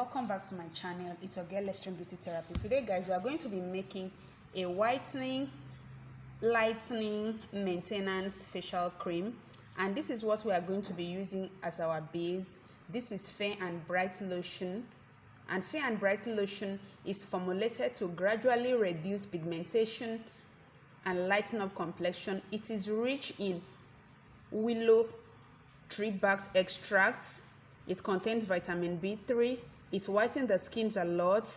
welcome back to my channel. It's your girl Extreme Beauty Therapy. Today guys, we are going to be making a whitening, lightening, maintenance facial cream, and this is what we are going to be using as our base. This is Fair and Brighten lotion, and Fair and Brighten lotion is formulated to gradually reduce pigmentation and lighten up complexion. It is rich in willow tree-bark extracts. It contains vitamin B3. It whitens the skin a lot.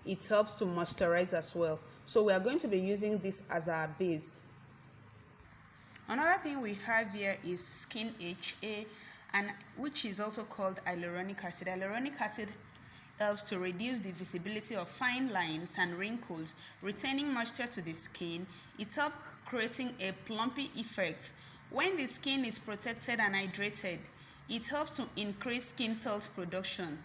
It helps to moisturize as well. So we are going to be using this as our base. Another thing we have here is Skin HA, and which is also called hyaluronic acid. Hyaluronic acid helps to reduce the visibility of fine lines and wrinkles, retaining moisture to the skin. It helps creating a plumpy effect. When the skin is protected and hydrated, it helps to increase skin cells production.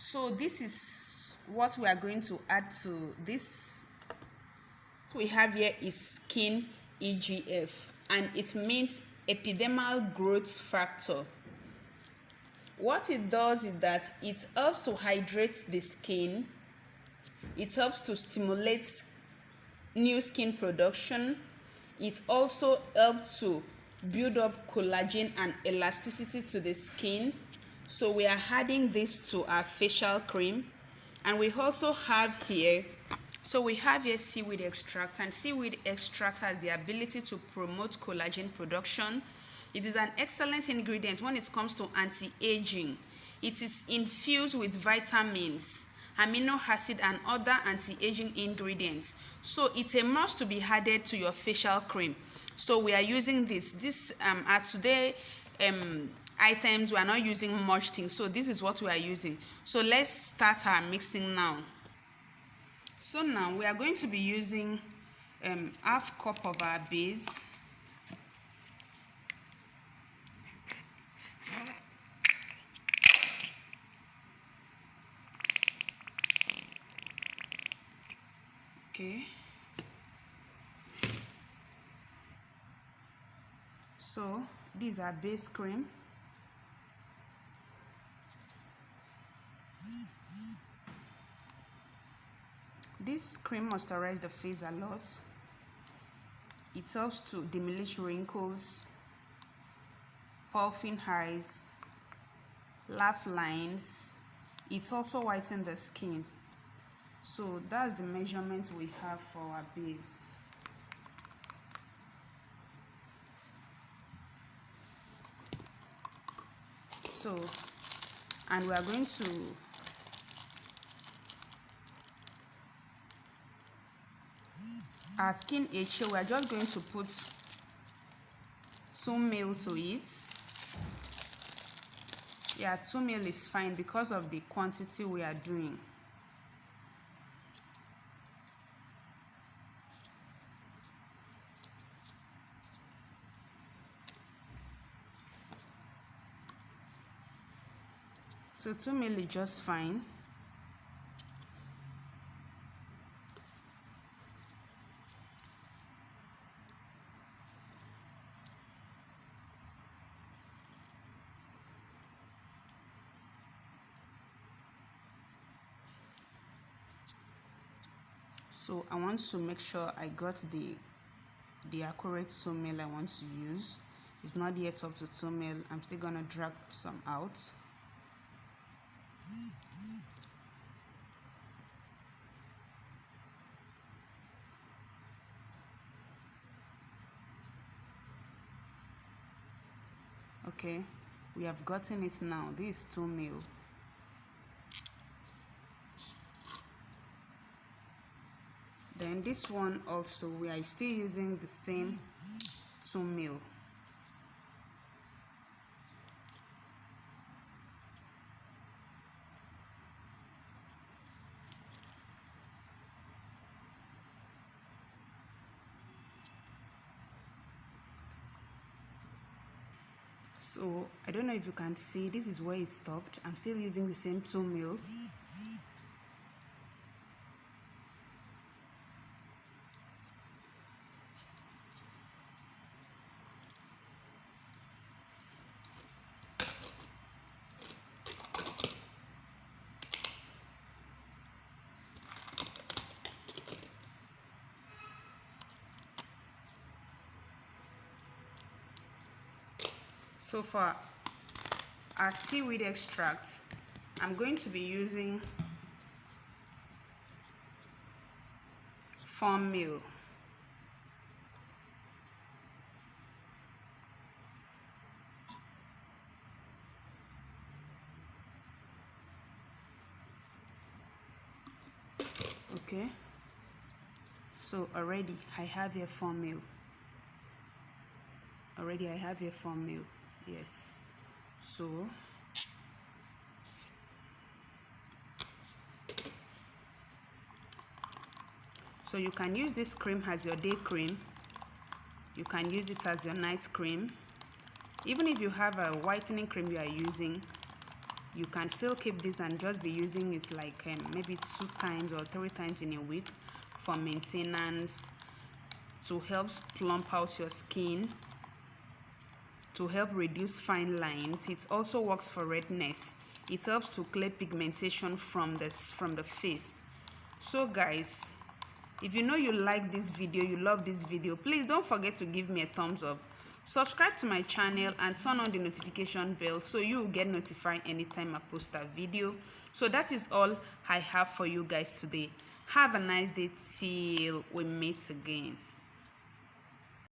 So this is what we are going to add to this. What we have here is Skin EGF, and it means epidermal growth factor. What it does is that it helps to hydrate the skin. It helps to stimulate new skin production. It also helps to build up collagen and elasticity to the skin. So we are adding this to our facial cream. And we also have here, Seaweed Extract, and Seaweed Extract has the ability to promote collagen production. It is an excellent ingredient when it comes to anti-aging. It is infused with vitamins, amino acid, and other anti-aging ingredients. So it's a must to be added to your facial cream. So we are using this. This are today items. We are not using much things. So this is what we are using. So let's start our mixing now. So now we are going to be using half cup of our base. Okay. So this is our base cream. This cream moisturizes the face a lot. It helps to diminish wrinkles, puffing eyes, laugh lines. It also whitens the skin. So that's the measurement we have for our base. So, and we are going to our Skin HA, we are just going to put 2 ml to it. Yeah, 2 ml is fine because of the quantity we are doing. So 2 ml is just fine. So I want to make sure I got the accurate 2 ml I want to use. It's not yet up to 2 ml. I'm still gonna drag some out. Okay, we have gotten it now. This is 2 ml. Then this one also, we are still using the same 2 ml. So I don't know if you can see, this is where it stopped. I'm still using the same 2 ml. So for our seaweed extract, I'm going to be using 4 ml. Okay, so already I have here 4 ml. Already I have here 4 ml. Yes, so you can use this cream as your day cream. You can use it as your night cream. Even if you have a whitening cream you are using, you can still keep this and just be using it like maybe 2 times or 3 times in a week for maintenance, to help plump out your skin, to help reduce fine lines. It also works for redness. It helps to clear pigmentation from the face. So guys, if you know you like this video, you love this video, please don't forget to give me a thumbs up. Subscribe to my channel and turn on the notification bell so you will get notified anytime I post a video. So that is all I have for you guys today. Have a nice day till we meet again.